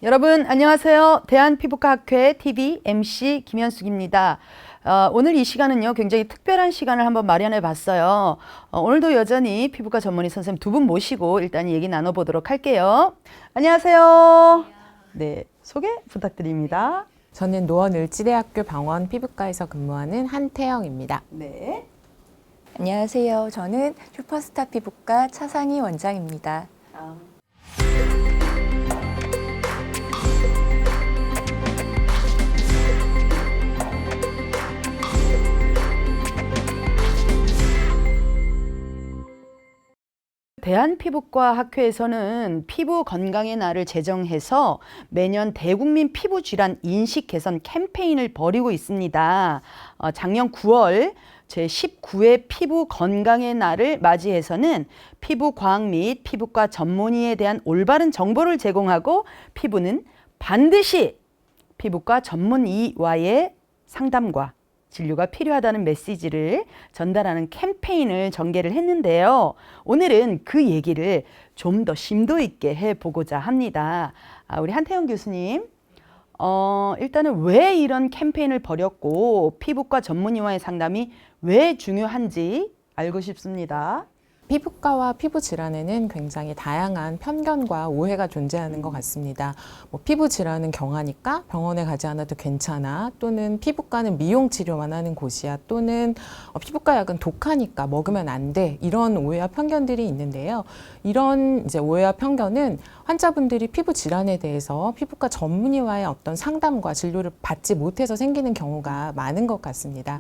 여러분 안녕하세요. 대한피부과학회 TV MC 김현숙입니다. 오늘 이 시간은요 굉장히 특별한 시간을 한번 마련해 봤어요. 오늘도 여전히 피부과 전문의 선생님 두 분 모시고 일단 얘기 나눠보도록 할게요. 안녕하세요. 네, 소개 부탁드립니다. 저는 노원을지대학교 병원 피부과에서 근무하는 한태영입니다. 네. 안녕하세요. 저는 슈퍼스타 피부과 차상희 원장입니다. 대한피부과학회에서는 피부 건강의 날을 제정해서 매년 대국민 피부 질환 인식 개선 캠페인을 벌이고 있습니다. 작년 9월 제19회 피부 건강의 날을 맞이해서는 피부 과학 및 피부과 전문의에 대한 올바른 정보를 제공하고 피부는 반드시 피부과 전문의와의 상담과 진료가 필요하다는 메시지를 전달하는 캠페인을 전개를 했는데요. 오늘은 그 얘기를 좀 더 심도 있게 해보고자 합니다. 우리 한태영 교수님, 일단은 왜 이런 캠페인을 벌였고 피부과 전문의와의 상담이 왜 중요한지 알고 싶습니다. 피부과와 피부 질환에는 굉장히 다양한 편견과 오해가 존재하는 것 같습니다. 피부 질환은 경하니까 병원에 가지 않아도 괜찮아, 또는 피부과는 미용 치료만 하는 곳이야, 또는 피부과 약은 독하니까 먹으면 안 돼, 이런 오해와 편견들이 있는데요. 이런 이제 오해와 편견은 환자분들이 피부 질환에 대해서 피부과 전문의와의 어떤 상담과 진료를 받지 못해서 생기는 경우가 많은 것 같습니다.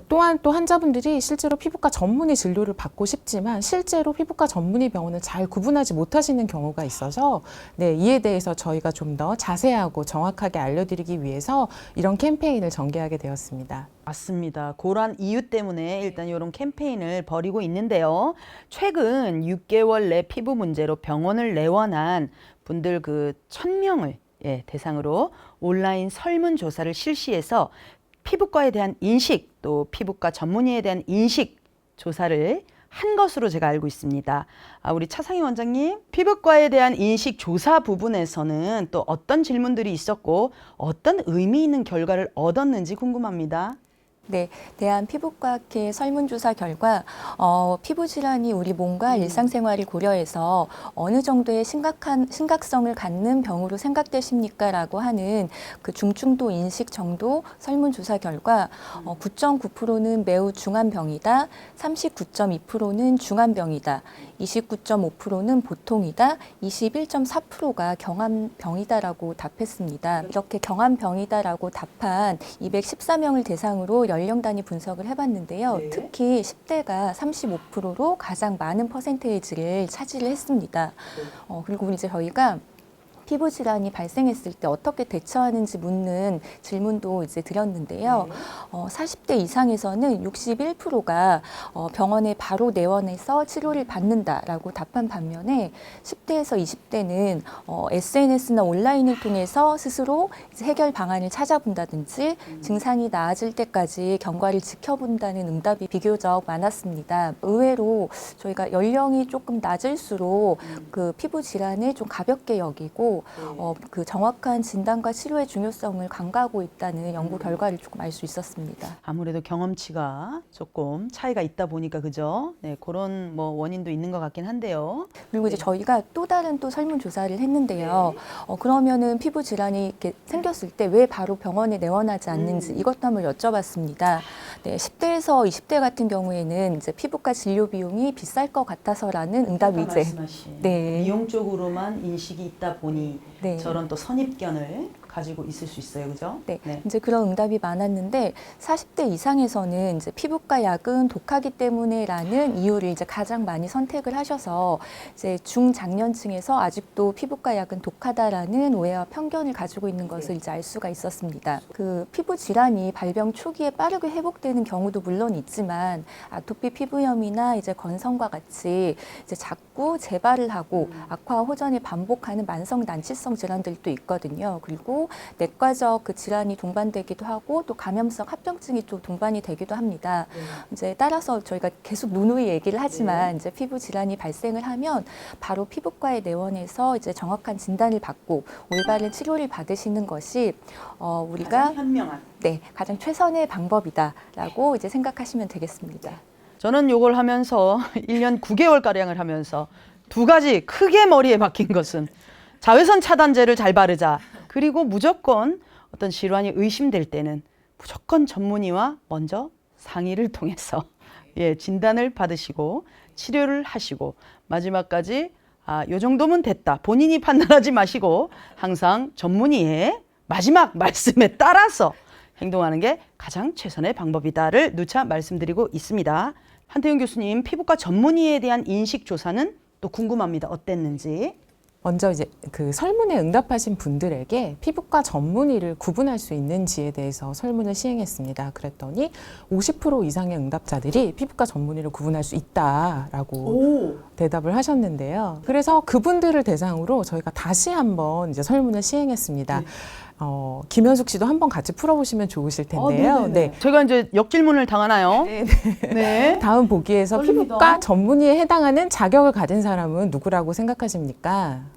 또한 또 환자분들이 실제로 피부과 전문의 진료를 받고 싶지만 실제로 피부과 전문의 병원을 잘 구분하지 못하시는 경우가 있어서 이에 대해서 저희가 좀 더 자세하고 정확하게 알려드리기 위해서 이런 캠페인을 전개하게 되었습니다. 맞습니다. 그러한 이유 때문에 일단 이런 캠페인을 벌이고 있는데요. 최근 6개월 내 피부 문제로 병원을 내원한 분들 1,000명을 대상으로 온라인 설문조사를 실시해서 피부과에 대한 인식, 또 피부과 전문의에 대한 인식 조사를 한 것으로 제가 알고 있습니다. 우리 차상희 원장님, 피부과에 대한 인식 조사 부분에서는 또 어떤 질문들이 있었고 어떤 의미 있는 결과를 얻었는지 궁금합니다. 네, 대한피부과학회 설문조사 결과 피부 질환이 우리 몸과 일상생활을 고려해서 어느 정도의 심각성을 갖는 병으로 생각되십니까? 라고 하는 그 중증도 인식 정도 설문조사 결과 9.9%는 매우 중한 병이다, 39.2%는 중한 병이다, 29.5%는 보통이다, 21.4%가 경한 병이다라고 답했습니다. 이렇게 경한 병이다라고 답한 214명을 대상으로 연령 단위 분석을 해봤는데요. 네. 특히 10대가 35%로 가장 많은 퍼센테이지를 차지를 했습니다. 그리고 이제 저희가 피부 질환이 발생했을 때 어떻게 대처하는지 묻는 질문도 이제 드렸는데요. 40대 이상에서는 61%가 병원에 바로 내원해서 치료를 받는다라고 답한 반면에 10대에서 20대는 SNS나 온라인을 통해서 스스로 이제 해결 방안을 찾아본다든지 증상이 나아질 때까지 경과를 지켜본다는 응답이 비교적 많았습니다. 의외로 저희가 연령이 조금 낮을수록 그 피부 질환을 좀 가볍게 여기고 그 정확한 진단과 치료의 중요성을 강조하고 있다는 연구 결과를 조금 알 수 있었습니다. 아무래도 경험치가 조금 차이가 있다 보니까 그죠? 네, 그런 원인도 있는 것 같긴 한데요. 그리고 이제 저희가 또 다른 또 설문조사를 했는데요. 그러면은 피부 질환이 이렇게 생겼을 때 왜 바로 병원에 내원하지 않는지 이것도 한번 여쭤봤습니다. 네, 10대에서 20대 같은 경우에는 이제 피부과 진료 비용이 비쌀 것 같아서라는 응답이 이제 미용 쪽으로만 인식이 있다 보니 저런 또 선입견을 가지고 있을 수 있어요, 그죠? 네, 이제 그런 응답이 많았는데 40대 이상에서는 이제 피부과 약은 독하기 때문에라는 이유를 이제 가장 많이 선택을 하셔서 이제 중장년층에서 아직도 피부과 약은 독하다라는 오해와 편견을 가지고 있는 것을 이제 알 수가 있었습니다. 그 피부 질환이 발병 초기에 빠르게 회복되는 경우도 물론 있지만 아토피 피부염이나 이제 건성과 같이 이제 자꾸 재발을 하고 악화와 호전을 반복하는 만성 난치성 질환들도 있거든요. 그리고 경우 내과적 그 질환이 동반되기도 하고 또 감염성 합병증이 또 동반이 되기도 합니다. 이제 따라서 저희가 계속 누누이 얘기를 하지만 이제 피부 질환이 발생을 하면 바로 피부과에 내원해서 이제 정확한 진단을 받고 올바른 치료를 받으시는 것이 우리가 현명한. 네, 가장 최선의 방법이다라고 이제 생각하시면 되겠습니다. 저는 요걸 하면서 1년 9개월가량을 하면서 두 가지 크게 머리에 박힌 것은 자외선 차단제를 잘 바르자. 그리고 무조건 어떤 질환이 의심될 때는 무조건 전문의와 먼저 상의를 통해서 진단을 받으시고 치료를 하시고 마지막까지 요 정도면 됐다. 본인이 판단하지 마시고 항상 전문의의 마지막 말씀에 따라서 행동하는 게 가장 최선의 방법이다를 누차 말씀드리고 있습니다. 한태용 교수님, 피부과 전문의에 대한 인식 조사는 또 궁금합니다. 어땠는지. 먼저 이제 그 설문에 응답하신 분들에게 피부과 전문의를 구분할 수 있는지에 대해서 설문을 시행했습니다. 그랬더니 50% 이상의 응답자들이 피부과 전문의를 구분할 수 있다라고 대답을 하셨는데요. 그래서 그분들을 대상으로 저희가 다시 한번 이제 설문을 시행했습니다. 김현숙 씨도 한번 같이 풀어보시면 좋으실 텐데요. 네. 제가 이제 역질문을 당하나요? 네. 다음 보기에서 떨립니다. 피부과 전문의에 해당하는 자격을 가진 사람은 누구라고 생각하십니까?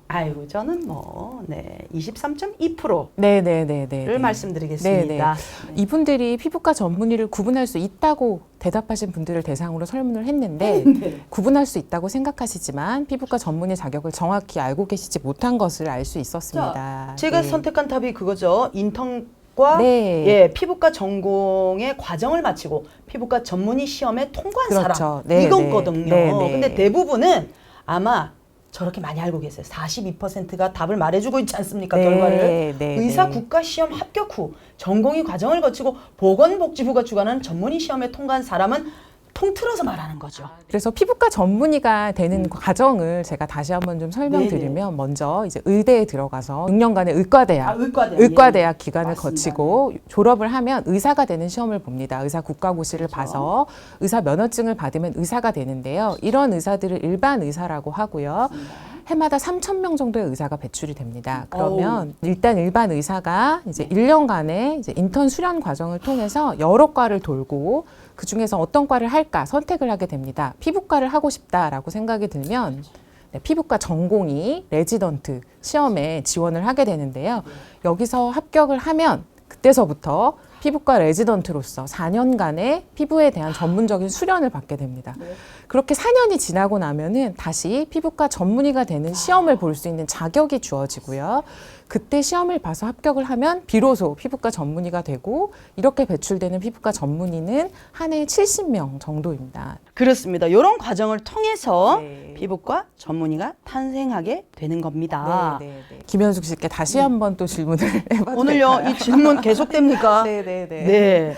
아이고, 저는 23.2%를 네네네네. 말씀드리겠습니다. 이분들이 피부과 전문의를 구분할 수 있다고 대답하신 분들을 대상으로 설문을 했는데 구분할 수 있다고 생각하시지만 피부과 전문의 자격을 정확히 알고 계시지 못한 것을 알 수 있었습니다. 제가 네. 선택한 답이 그거죠. 인턴과 네. 피부과 전공의 과정을 마치고 피부과 전문의 시험에 통과한 그렇죠. 사람 네, 이거거든요. 네, 네. 근데 대부분은 아마 저렇게 많이 알고 계세요. 42%가 답을 말해주고 있지 않습니까? 네, 결과를. 네, 의사 네. 국가시험 합격 후 전공의 과정을 거치고 보건복지부가 주관하는 전문의 시험에 통과한 사람은 통틀어서 말하는 거죠. 그래서 피부과 전문의가 되는 과정을 제가 다시 한번 좀 설명드리면 먼저 이제 의대에 들어가서 6년간의 의과대학, 의과대학 기간을 맞습니다. 거치고 졸업을 하면 의사가 되는 시험을 봅니다. 의사 국가고시를 봐서 의사 면허증을 받으면 의사가 되는데요. 이런 의사들을 일반 의사라고 하고요. 해마다 3,000명 정도의 의사가 배출이 됩니다. 그러면 일단 일반 의사가 이제 1년간의 이제 인턴 수련 과정을 통해서 여러 과를 돌고 그 중에서 어떤 과를 할까 선택을 하게 됩니다. 피부과를 하고 싶다라고 생각이 들면 피부과 전공의 레지던트 시험에 지원을 하게 되는데요. 여기서 합격을 하면 그때서부터 피부과 레지던트로서 4년간의 피부에 대한 전문적인 수련을 받게 됩니다. 그렇게 4년이 지나고 나면은 다시 피부과 전문의가 되는 시험을 볼 수 있는 자격이 주어지고요. 그때 시험을 봐서 합격을 하면 비로소 피부과 전문의가 되고 이렇게 배출되는 피부과 전문의는 한 해에 70명 정도입니다. 그렇습니다. 이런 과정을 통해서 네. 피부과 전문의가 탄생하게 되는 겁니다. 김현숙 씨께 다시 한번 또 질문을 해봐도 오늘요, 될까요? 이 질문 계속됩니까? 네.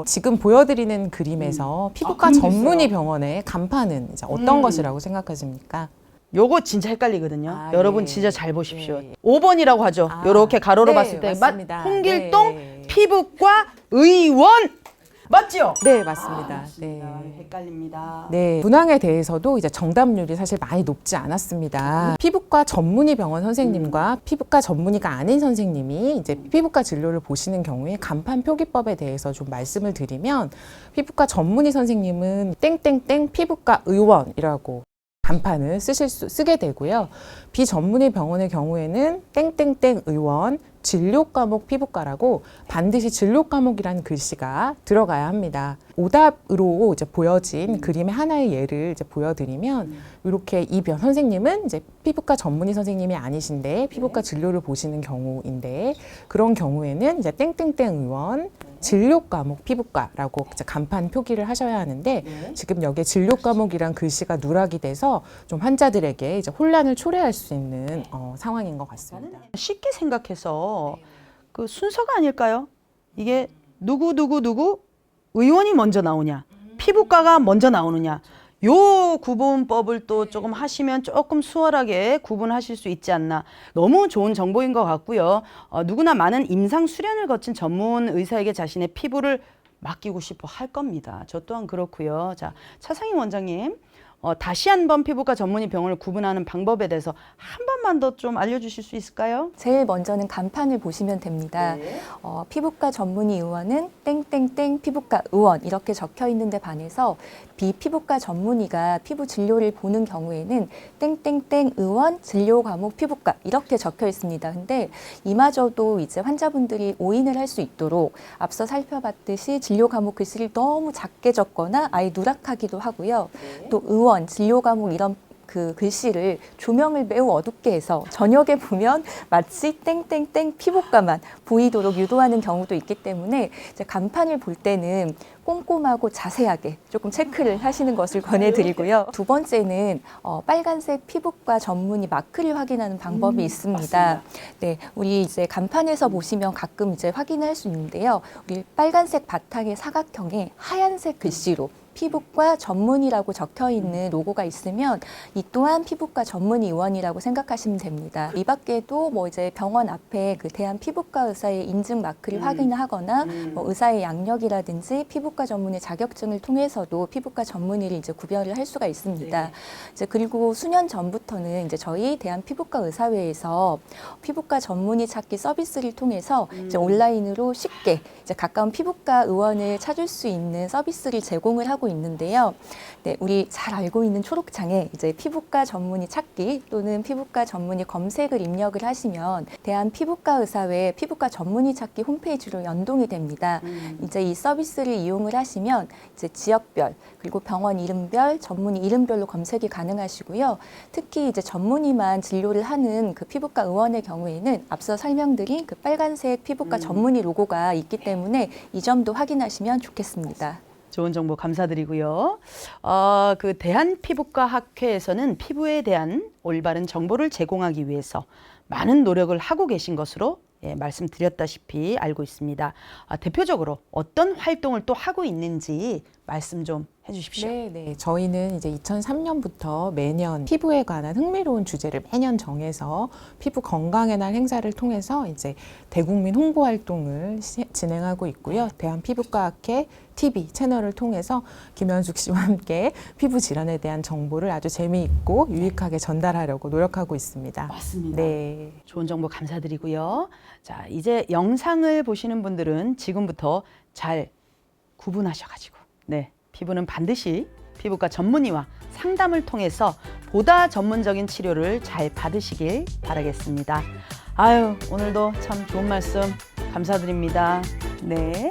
지금 보여드리는 그림에서 피부과 그림도 전문의 있어요. 병원의 간판은 이제 어떤 것이라고 생각하십니까? 요거 진짜 헷갈리거든요. 아, 여러분 네. 진짜 잘 보십시오. 네. 5번이라고 하죠. 아, 요렇게 가로로 네, 봤을 때 맞습니다. 홍길동 네. 피부과 의원 맞죠? 네, 맞습니다. 헷갈립니다. 네, 분황에 대해서도 이제 정답률이 사실 많이 높지 않았습니다. 피부과 전문의 병원 선생님과 피부과 전문의가 아닌 선생님이 이제 피부과 진료를 보시는 경우에 간판 표기법에 대해서 좀 말씀을 드리면 피부과 전문의 선생님은 땡땡땡 피부과 의원이라고 간판을 쓰게 되고요. 비전문의 병원의 경우에는 땡땡땡 의원 진료 과목 피부과라고 반드시 진료 과목이라는 글씨가 들어가야 합니다. 오답으로 이제 보여진 그림의 하나의 예를 이제 보여드리면 이렇게 이 선생님은 이제 피부과 전문의 선생님이 아니신데 피부과 진료를 보시는 경우인데 그런 경우에는 이제 땡땡땡 의원 진료 과목 피부과라고 이제 간판 표기를 하셔야 하는데 지금 여기에 진료 과목이란 글씨가 누락이 돼서 좀 환자들에게 이제 혼란을 초래할 수 있는 상황인 것 같습니다. 쉽게 생각해서 그 순서가 아닐까요? 이게 누구 의원이 먼저 나오냐, 피부과가 먼저 나오느냐. 요 구분법을 또 조금 하시면 조금 수월하게 구분하실 수 있지 않나. 너무 좋은 정보인 것 같고요. 누구나 많은 임상 수련을 거친 전문 의사에게 자신의 피부를 맡기고 싶어 할 겁니다. 저 또한 그렇고요. 자, 차상희 원장님, 다시 한번 피부과 전문의 병원을 구분하는 방법에 대해서 한 번만 더 좀 알려주실 수 있을까요? 제일 먼저는 간판을 보시면 됩니다. 네. 피부과 전문의 의원은 땡땡땡 피부과 의원 이렇게 적혀 있는데 반해서 비피부과 전문의가 피부 진료를 보는 경우에는 땡땡땡 의원 진료 과목 피부과 이렇게 적혀 있습니다. 근데 이마저도 이제 환자분들이 오인을 할 수 있도록 앞서 살펴봤듯이 진료 과목 글씨를 너무 작게 적거나 아예 누락하기도 하고요. 또 의원 진료 과목 이런 그 글씨를 조명을 매우 어둡게 해서 저녁에 보면 마치 땡땡땡 피부과만 보이도록 유도하는 경우도 있기 때문에 이제 간판을 볼 때는 꼼꼼하고 자세하게 조금 체크를 하시는 것을 권해드리고요. 두 번째는 빨간색 피부과 전문의 마크를 확인하는 방법이 있습니다. 맞습니다. 네, 우리 이제 간판에서 보시면 가끔 이제 확인할 수 있는데요. 우리 빨간색 바탕의 사각형에 하얀색 글씨로 피부과 전문의라고 적혀 있는 로고가 있으면 이 또한 피부과 전문의 의원이라고 생각하시면 됩니다. 이 밖에도 뭐 이제 병원 앞에 그 대한 피부과 의사의 인증 마크를 확인하거나 뭐 의사의 양력이라든지 피부과 전문의 자격증을 통해서도 피부과 전문의를 이제 구별을 할 수가 있습니다. 네. 이제 그리고 수년 전부터는 이제 저희 대한 피부과 의사회에서 피부과 전문의 찾기 서비스를 통해서 이제 온라인으로 쉽게 이제 가까운 피부과 의원을 찾을 수 있는 서비스를 제공을 하고 있는데요. 네, 우리 잘 알고 있는 초록창에 이제 피부과 전문의 찾기 또는 피부과 전문의 검색을 입력을 하시면 대한 피부과 의사회 피부과 전문의 찾기 홈페이지로 연동이 됩니다. 이제 이 서비스를 이용을 하시면 이제 지역별 그리고 병원 이름별, 전문의 이름별로 검색이 가능하시고요. 특히 이제 전문의만 진료를 하는 그 피부과 의원의 경우에는 앞서 설명드린 그 빨간색 피부과 전문의 로고가 있기 때문에 이 점도 확인하시면 좋겠습니다. 좋은 정보 감사드리고요. 그 대한피부과학회에서는 피부에 대한 올바른 정보를 제공하기 위해서 많은 노력을 하고 계신 것으로 말씀드렸다시피 알고 있습니다. 대표적으로 어떤 활동을 또 하고 있는지 말씀 좀 해주십시오. 네. 저희는 이제 2003년부터 매년 피부에 관한 흥미로운 주제를 매년 정해서 피부 건강의 날 행사를 통해서 이제 대국민 홍보 활동을 진행하고 있고요. 대한피부과학회 TV 채널을 통해서 김현숙 씨와 함께 피부 질환에 대한 정보를 아주 재미있고 유익하게 전달하려고 노력하고 있습니다. 맞습니다. 네. 좋은 정보 감사드리고요. 자, 이제 영상을 보시는 분들은 지금부터 잘 구분하셔가지고, 피부는 반드시 피부과 전문의와 상담을 통해서 보다 전문적인 치료를 잘 받으시길 바라겠습니다. 오늘도 참 좋은 말씀 감사드립니다. 네.